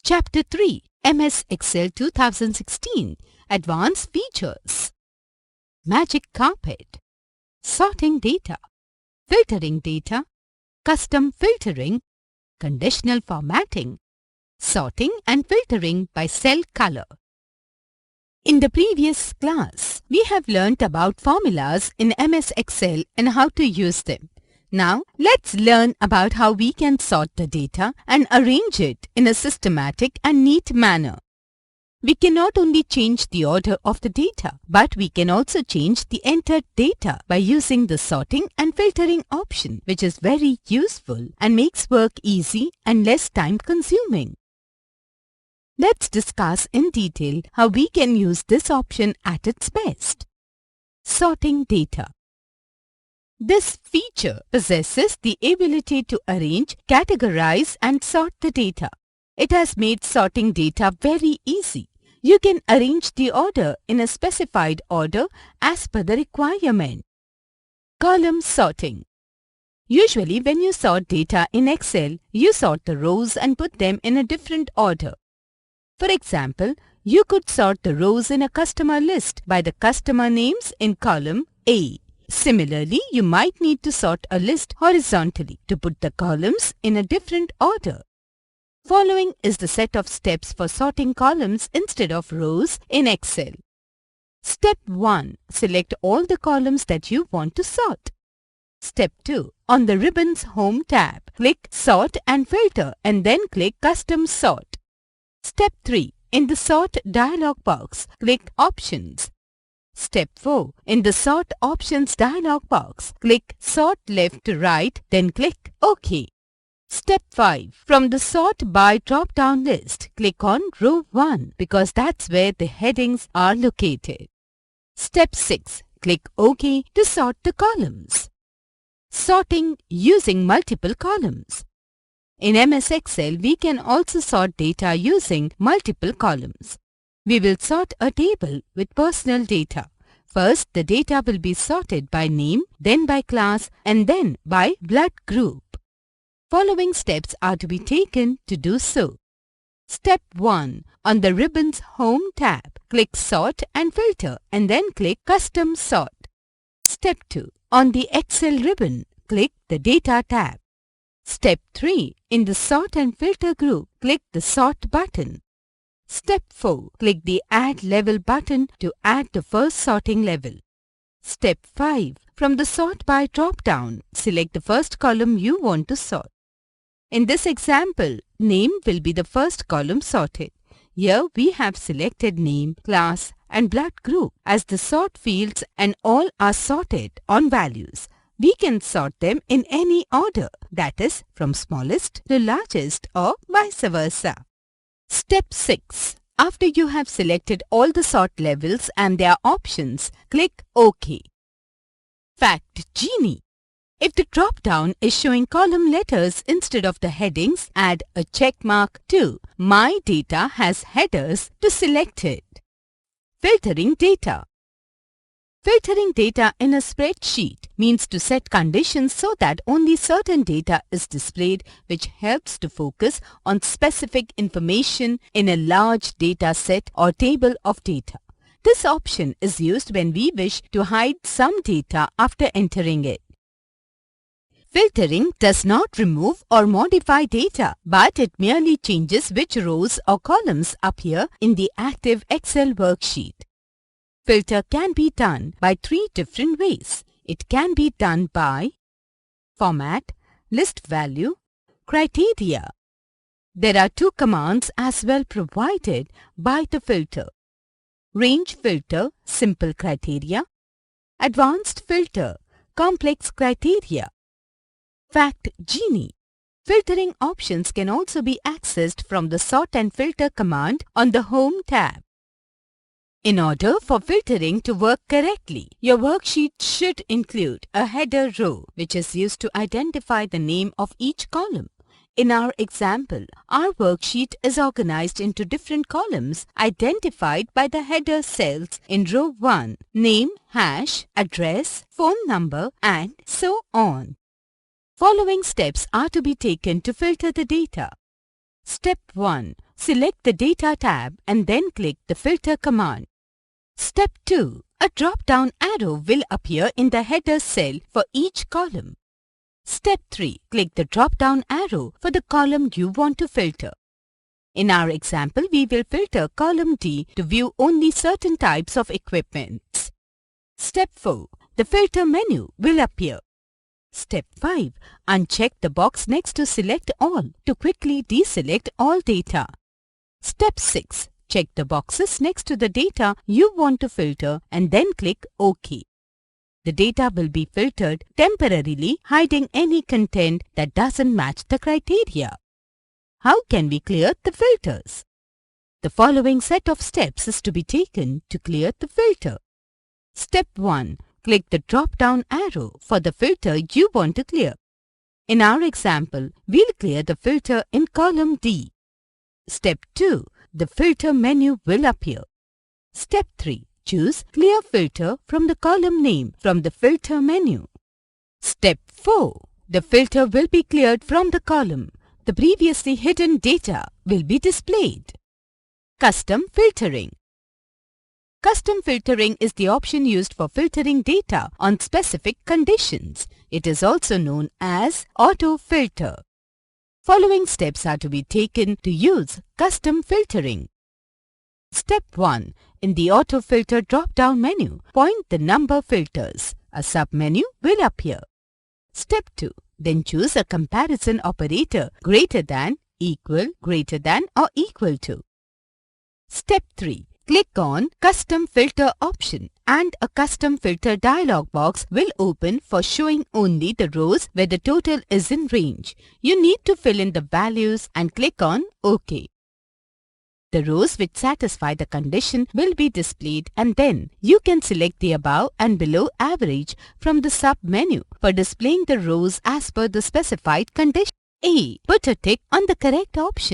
Chapter 3 MS Excel 2016 Advanced Features Magic Carpet Sorting Data Filtering Data Custom Filtering Conditional Formatting Sorting and Filtering by Cell Color. In the previous class, we have learnt about formulas in MS Excel and how to use them. Now, let's learn about how we can sort the data and arrange it in a systematic and neat manner. We can not only change the order of the data, but we can also change the entered data by using the sorting and filtering option, which is very useful and makes work easy and less time-consuming. Let's discuss in detail how we can use this option at its best. Sorting data. This feature possesses the ability to arrange, categorize and sort the data. It has made sorting data very easy. You can arrange the order in a specified order as per the requirement. Column sorting. Usually when you sort data in Excel, you sort the rows and put them in a different order. For example, you could sort the rows in a customer list by the customer names in column A. Similarly, you might need to sort a list horizontally to put the columns in a different order. Following is the set of steps for sorting columns instead of rows in Excel. Step 1. Select all the columns that you want to sort. Step 2. On the ribbon's Home tab, click Sort and Filter and then click Custom Sort. Step 3. In the Sort dialog box, click Options. Step 4. In the Sort Options dialog box, click Sort Left to Right, then click OK. Step 5. From the Sort By drop-down list, click on Row 1 because that's where the headings are located. Step 6. Click OK to sort the columns. Sorting using multiple columns. In MS Excel, we can also sort data using multiple columns. We will sort a table with personal data. First, the data will be sorted by name, then by class, and then by blood group. Following steps are to be taken to do so. Step 1. On the ribbon's Home tab, click Sort and Filter and then click Custom Sort. Step 2. On the Excel ribbon, click the Data tab. Step 3. In the Sort and Filter group, click the Sort button. Step 4. Click the Add Level button to add the first sorting level. Step 5. From the Sort By drop-down, select the first column you want to sort. In this example, name will be the first column sorted. Here we have selected name, class and blood group as the sort fields and all are sorted on values. We can sort them in any order, that is from smallest to largest or vice versa. Step 6. After you have selected all the sort levels and their options, click OK. Fact Genie. If the drop-down is showing column letters instead of the headings, add a check mark to My Data has headers to select it. Filtering data. Filtering data in a spreadsheet means to set conditions so that only certain data is displayed, which helps to focus on specific information in a large data set or table of data. This option is used when we wish to hide some data after entering it. Filtering does not remove or modify data, but it merely changes which rows or columns appear in the active Excel worksheet. Filter can be done by 3 different ways. It can be done by Format, List Value, Criteria. There are 2 commands as well provided by the filter. Range Filter, Simple Criteria. Advanced Filter, Complex Criteria. Fact Genie. Filtering options can also be accessed from the Sort and Filter command on the Home tab. In order for filtering to work correctly, your worksheet should include a header row, which is used to identify the name of each column. In our example, our worksheet is organized into different columns identified by the header cells in row 1, name, hash, address, phone number, and so on. Following steps are to be taken to filter the data. Step 1. select the Data tab and then click the Filter command. Step 2. A drop-down arrow will appear in the header cell for each column. Step 3. Click the drop-down arrow for the column you want to filter. In our example, we will filter column D to view only certain types of equipment. Step 4. The filter menu will appear. Step 5. Uncheck the box next to Select All to quickly deselect all data. Step 6. Check the boxes next to the data you want to filter and then click OK. The data will be filtered temporarily, hiding any content that doesn't match the criteria. How can we clear the filters? The following set of steps is to be taken to clear the filter. Step 1. Click the drop-down arrow for the filter you want to clear. In our example, we'll clear the filter in column D. Step 2. The filter menu will appear. Step 3. Choose Clear Filter from the column name from the filter menu. Step 4. The filter will be cleared from the column. The previously hidden data will be displayed. Custom filtering. Custom filtering is the option used for filtering data on specific conditions. It is also known as auto filter. Following steps are to be taken to use custom filtering. Step 1. In the auto filter drop-down menu, point the number filters. A sub-menu will appear. Step 2. Then choose a comparison operator greater than, equal, greater than or equal to. Step 3. Click on Custom Filter option and a Custom Filter dialog box will open for showing only the rows where the total is in range. You need to fill in the values and click on OK. The rows which satisfy the condition will be displayed and then you can select the above and below average from the sub-menu for displaying the rows as per the specified condition. A. Put a tick on the correct option.